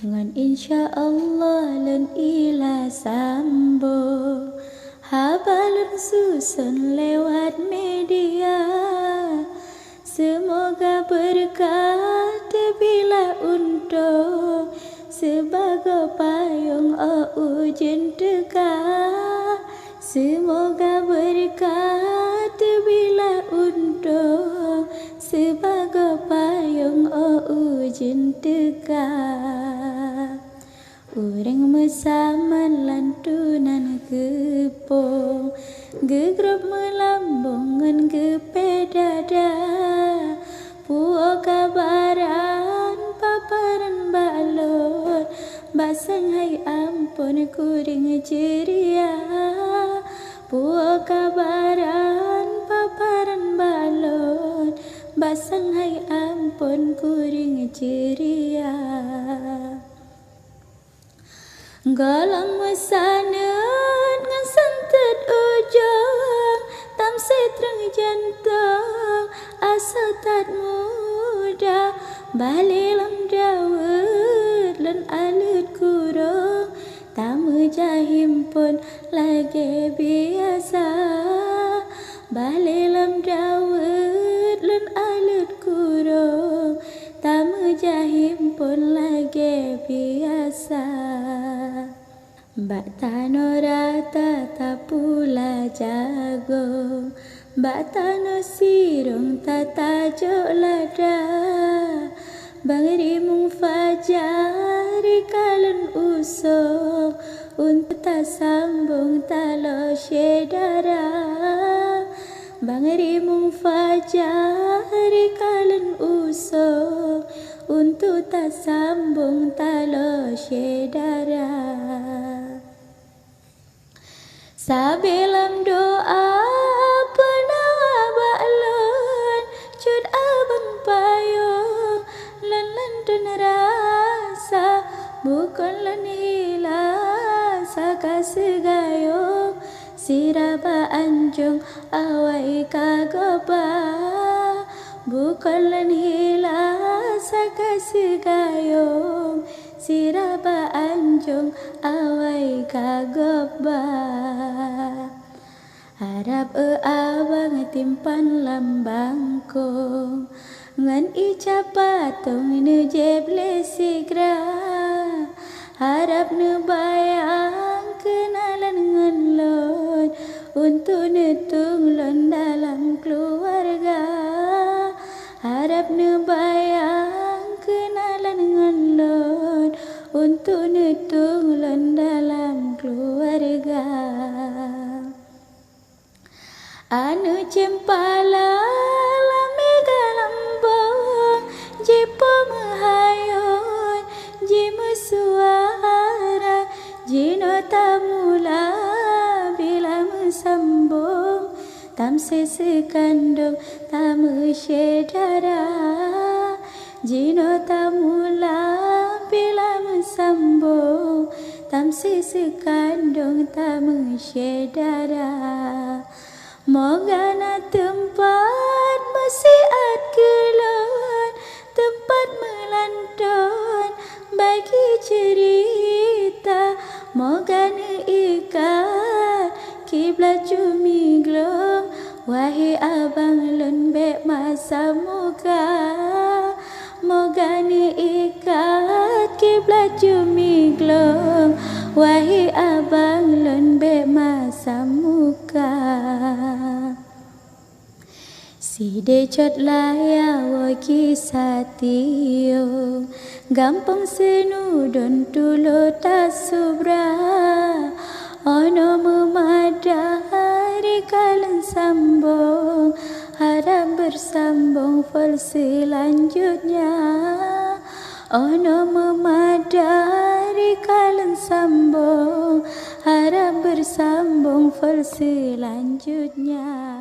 Ngan insya Allah len ila sambo habalun susun lewat media. Semoga berkat bila untuk sebagai payung ujian tegak. Semoga berkat bila untuk sebagai payung ujian tegak. Urang mesaman lantunan gepong, gegrab melambungan gepedada. Puo kabaran paparan balon, basang hai ampun kuring ceria. Puo kabaran paparan balon, basang hai ampun kuring ceria. Galang mesanut ngan santet ujung, tam setreng jantung asa tat muda. Balilam dawet lan alut kurung, tamu jahim pun lagi biasa. Balilam dawet lan alut kurung, tamu jahim pun lagi biasa. Mbak tano rata tapula jago, mbak tano sirong tatajo lada. Bang rimung fajari kalun usong, untuk tak sambung talo syedara. Bang rimung fajari kalun usong, untuk tak sambung talo syedara. Sabilam doa penawa baklon, cut abang payung lan lantun rasa. Bukan lan hilang saka segayung, siraba anjung awai kagoba. Bukan lan hilang saka segayung, siraba anjung awai kagoba. Harap abang timpan lambangku, ngan icap patung nu jeble sigra. Harap nu bayang kenalan ngan lon, untuk netung lon dalam keluarga. Harap nu bayang kenalan ngan lon, untuk netung lon dalam keluarga. Anu cempala lame galambong, jipo mehayun, jimu suara, jino tamula bila mesambung. Tam sesekandung tamu syedara, jino tamula bila mesambung. Tam sesekandung tamu syedara. Moga na tempat mesiat kelon, tempat melantun bagi cerita. Moga na ikat kiblat cumi glong, wahai abang lon bek masa muka. Moga na ikat kiblat cumi glong, wahai abang lon bek masa muka. Si decot laya wo kisah tiyo, gampang senudon tulo tasubra. Ono memadari kalian sambung, harap bersambung fal selanjutnya. Ono memadari kalian sambung, harap bersambung fal selanjutnya.